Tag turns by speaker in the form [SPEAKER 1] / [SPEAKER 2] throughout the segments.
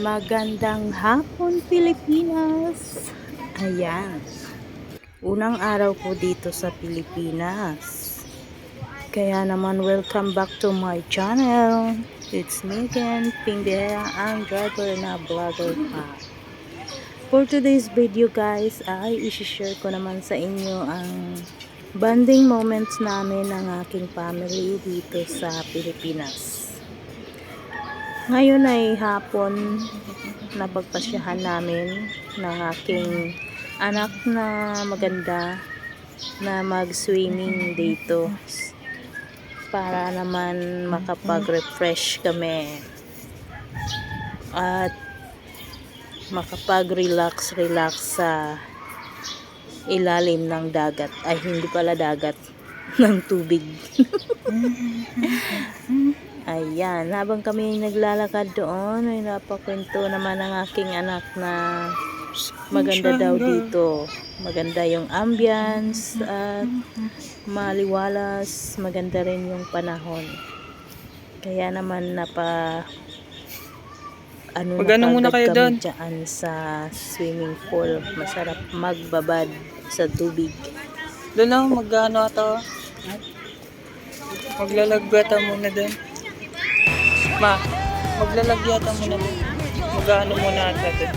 [SPEAKER 1] Magandang hapon, Pilipinas! Ayan, unang araw ko dito sa Pilipinas. Kaya naman, welcome back to my channel. It's me again, Pindea, ang driver na vlogger pa. For today's video guys, ay isi-share ko naman sa inyo ang bonding moments namin ng aking family dito sa Pilipinas. Ngayon ay hapon, napagpasyahan namin ng aking anak na maganda na mag-swimming dito para naman makapag-refresh kami at makapag-relax sa ilalim ng dagat. Ay, hindi pala dagat, ng tubig. Ayan, habang kami naglalakad doon, ay napakwento naman ng aking anak na maganda daw dito. Maganda yung ambience at maliwalas, maganda rin yung panahon. Kaya naman
[SPEAKER 2] muna kayo doon
[SPEAKER 1] dyan sa swimming pool. Masarap magbabad sa tubig.
[SPEAKER 2] doon ako mag-ano ito, maglalagata muna doon. Maglalagyata muna doon. Mag-ano muna ata doon.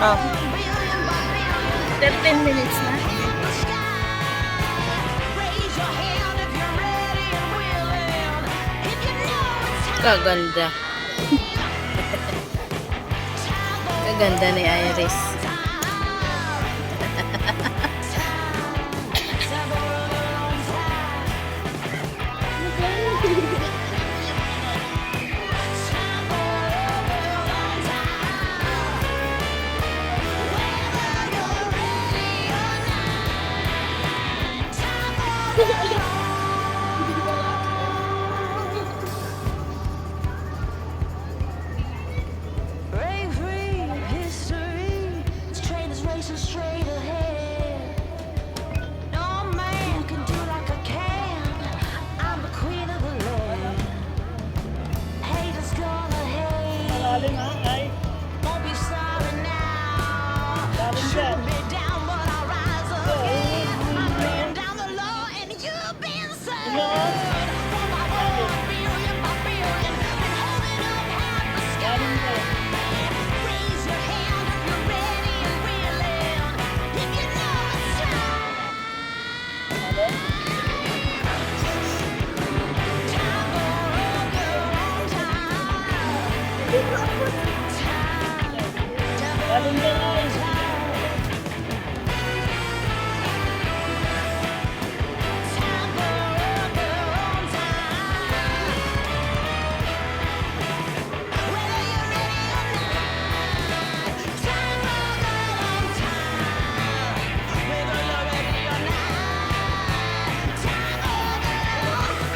[SPEAKER 2] Ah,
[SPEAKER 1] 13 minutes na. Kaganda. Kaganda ni Iris.
[SPEAKER 3] Straight ahead, no man can do like I can. I'm the queen of the land. Haters gonna hate, won't be sorry now. Should be down, but I'll rise again. I'm laying down the law, and you've been saved. For my 1 billion, my billion, been holding up half the sky. Raise your hand if you're ready and willing. If you know it's time. Time for a good time. Time for a good time. Time for a good time. Whether you're ready or not. Time for a good time. Whether you're ready or not. Time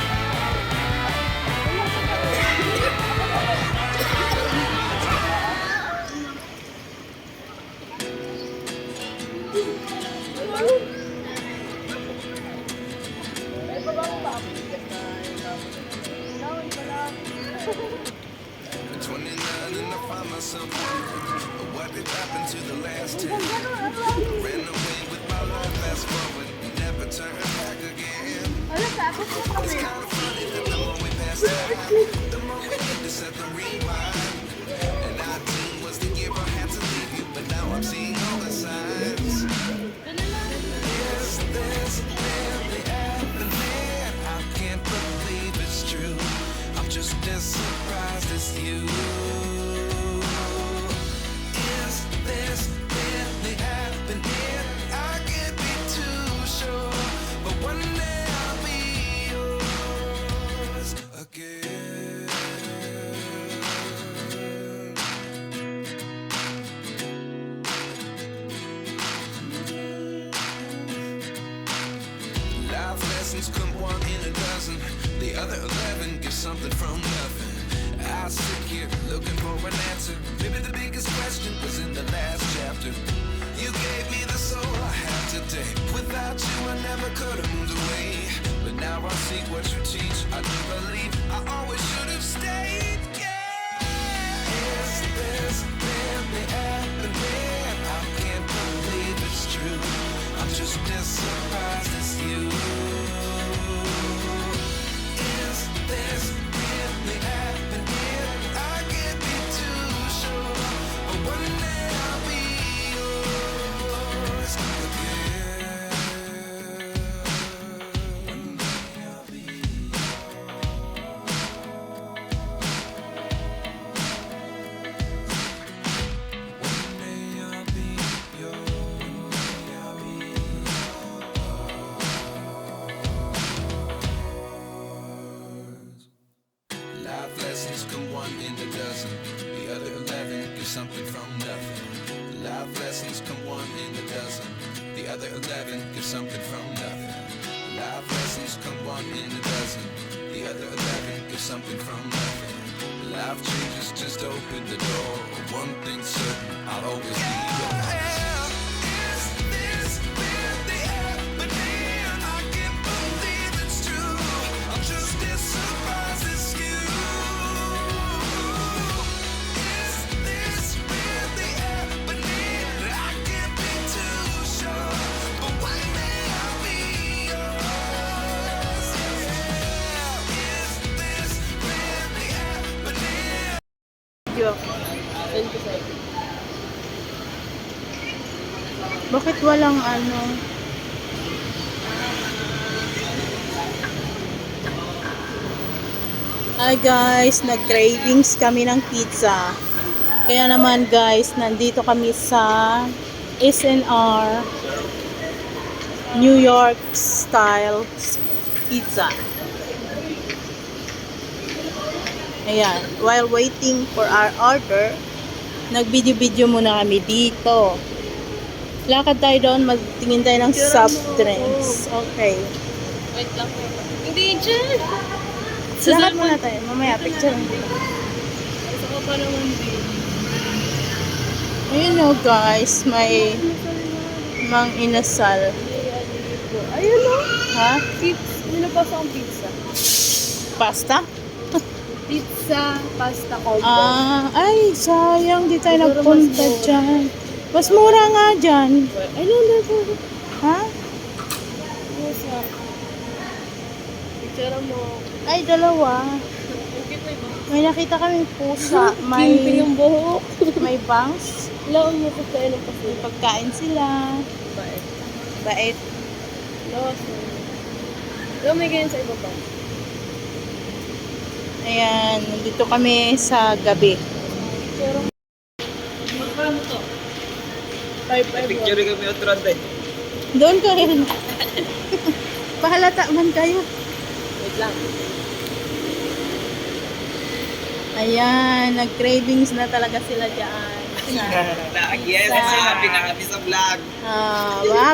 [SPEAKER 3] for a good time.
[SPEAKER 4] At 29 and I find myself wondering what did happen to the last 10. Ran away with my life, fast forward, never turn back again. It's kind of funny that the more we pass time, the more we need to set the rewind. And 19 was the year I had to leave you, but now I'm seeing all the signs. Is this really happening? I can't believe it's true. I'm just as surprised as you. Is this really happening? I can't be too sure, but one day I'll be yours again. blessings come one in a dozen. The other 11 give something from nothing. I sit here looking for an answer. Maybe the biggest question was in the last chapter. You gave me the soul I have today. Without you I never could have moved away. But now I see what you teach. I do believe I always should have stayed. Yeah. Is this really happening? I can't believe it's true. I'm just as surprised as you. Is this really happening? I can't be too sure. But one day I'll be yours again. One day I'll be One day I'll be yours. Life lessons come one in a dozen. The other 11 give something from nothing. Life lessons come one in a dozen. The other 11 give something from nothing. Life lessons come one in a dozen. The other 11 give something from nothing. Life changes just open the door. One thing's certain, I'll always be yours. Is this really happening? I can't believe it's true. I'm just as surprised as you. Is this really happening? I can't be too sure. But one day I'll be yours. Yeah. Is this really happening?
[SPEAKER 1] Bakit walang ano? Hi guys, nag-cravings kami ng pizza. Kaya naman guys, nandito kami sa SNR New York style pizza. Ayan, while waiting for our order, nag-video-video muna kami dito. Lakad tayo doon, magtingin tayo ng soft drinks. Okay.
[SPEAKER 2] Wait lang. Hindi dyan.
[SPEAKER 1] Lakad muna tayo, mamaya picture.
[SPEAKER 2] Gusto ko pa naman din.
[SPEAKER 1] Ayun o guys, may mang inasal.
[SPEAKER 2] Ayun o.
[SPEAKER 1] Ha?
[SPEAKER 2] Pizza. Nilabasa akong pizza.
[SPEAKER 1] Pasta?
[SPEAKER 2] Pizza, pasta, combo.
[SPEAKER 1] Ay, sayang, di tayo
[SPEAKER 2] Siguro
[SPEAKER 1] nagpunta
[SPEAKER 2] mas mura.
[SPEAKER 1] dyan. Mas mura nga dyan.
[SPEAKER 2] Ay, no.
[SPEAKER 1] Ha?
[SPEAKER 2] Pusa. Picture mo.
[SPEAKER 1] Ay, dalawa.
[SPEAKER 2] Ang cute na iba.
[SPEAKER 1] May nakita kami pusa.
[SPEAKER 2] Kimping yung buhok.
[SPEAKER 1] May bangs.
[SPEAKER 2] Laon mo sa tayo ng kasi.
[SPEAKER 1] May pagkain sila.
[SPEAKER 2] Bait.
[SPEAKER 1] Bait.
[SPEAKER 2] Lawas mo. Laon may ganyan sa iba pa.
[SPEAKER 1] Ayan, nandito kami sa gabi.
[SPEAKER 2] Picture mo. Magkano to? 5-5
[SPEAKER 5] Picture kami otro ante.
[SPEAKER 1] Doon ka rin. Pahalata man kayo.
[SPEAKER 2] Wait lang.
[SPEAKER 1] Ayan, nag-cravings na talaga sila dyan.
[SPEAKER 5] Yes, happy na kami sa vlog.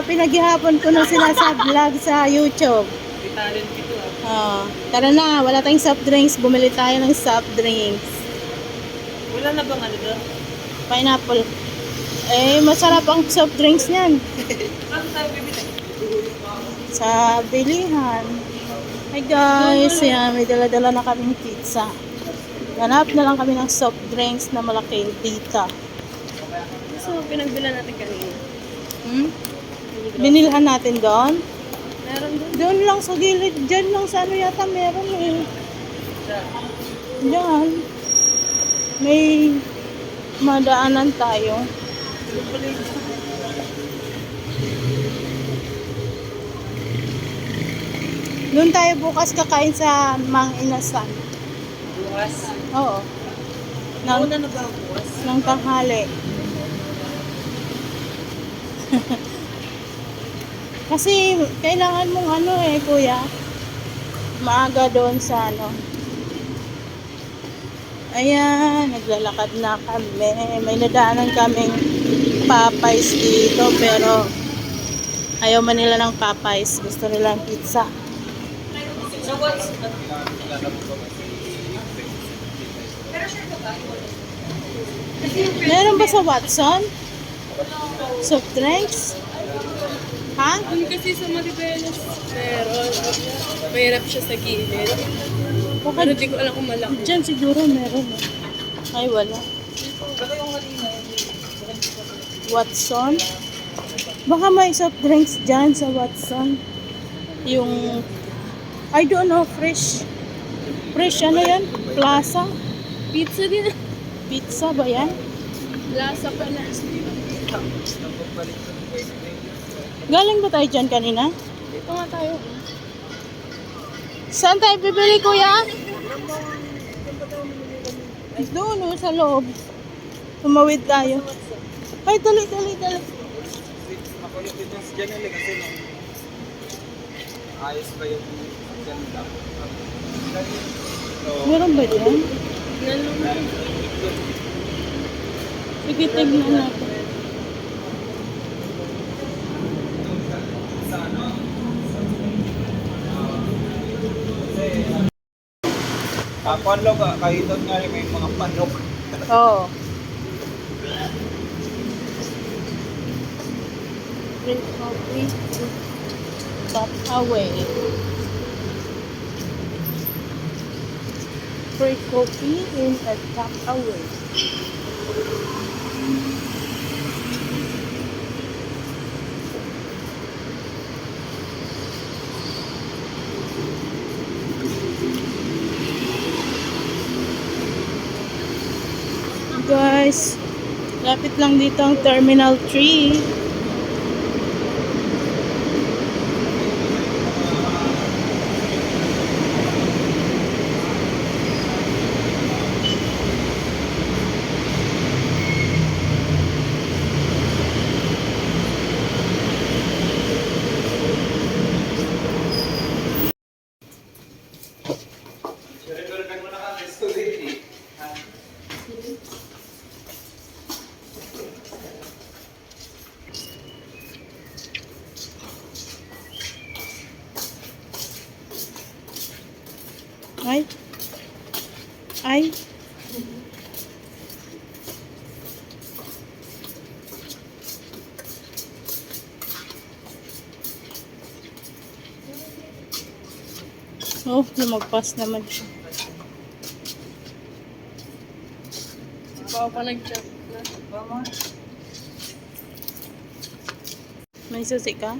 [SPEAKER 1] Pinaghihapon ko na sila sa vlog sa YouTube.
[SPEAKER 2] May talent ito ah.
[SPEAKER 1] Tara na, wala tayong soft drinks. Bumili tayo ng soft drinks.
[SPEAKER 2] Wala na bang ano doon?
[SPEAKER 1] Pineapple. Eh, masarap ang soft drinks niyan.
[SPEAKER 2] Ano tayo bibili?
[SPEAKER 1] Sa bilihan. Hi guys, yan, may dala-dala na kaming pizza. Hanap na lang kami ng soft drinks na malaking dita.
[SPEAKER 2] So, pinagbilan natin kanina.
[SPEAKER 1] Binilhan natin doon.
[SPEAKER 2] Meron doon.
[SPEAKER 1] Doon lang sa gilid, dyan lang sa ano yata meron eh. Diyan. May madaanan tayo. Doon tayo bukas kakain sa Mang Inasal.
[SPEAKER 2] Bukas.
[SPEAKER 1] Oo. Nang,
[SPEAKER 2] Una na ba ang bukas?
[SPEAKER 1] ng tanghali. Kasi kailangan mong ano eh, kuya. Maaga doon sa ano. Ayan, naglalakad na kami. May nadaanan kaming Popeyes dito pero ayaw man nila ng Popeyes. Gusto nilang pizza.
[SPEAKER 2] So what's...
[SPEAKER 1] Meron ba sa Watson? Soft drinks? Ha?
[SPEAKER 6] Doon kasi sa Maribeles, meron. Mahirap siya sa gilid. Pero di ko alam kung malaki.
[SPEAKER 1] Diyan siguro meron. Ay, wala. Watson? Baka may soft drinks dyan sa Watson. Yung... I don't know, fresh. Fresh, ano yan? Plaza?
[SPEAKER 6] Pizza din.
[SPEAKER 1] Pizza ba yan?
[SPEAKER 6] Lasa pa na.
[SPEAKER 1] Galing ba tayo dyan kanina?
[SPEAKER 6] Dito nga tayo.
[SPEAKER 1] Saan tayo bibili, kuya? Doon, oh, sa loob. Tumawid tayo. Ay, dali.
[SPEAKER 5] Makulit din yung dyan ulit kasi nung ayos ba yung ganda.
[SPEAKER 1] Meron ba dyan?
[SPEAKER 6] Nalunod.
[SPEAKER 1] Sige, tignan natin.
[SPEAKER 5] Panlog, kahit doon nga rin may mga panlog.
[SPEAKER 1] Oo. Free coffee. Tap away. Free coffee in a tap away. Guys, lapit lang dito ang Terminal 3. Ay. Ay. Oh, lumagpas naman siya.
[SPEAKER 6] Baka pa nag-chat na.
[SPEAKER 1] May susi ka?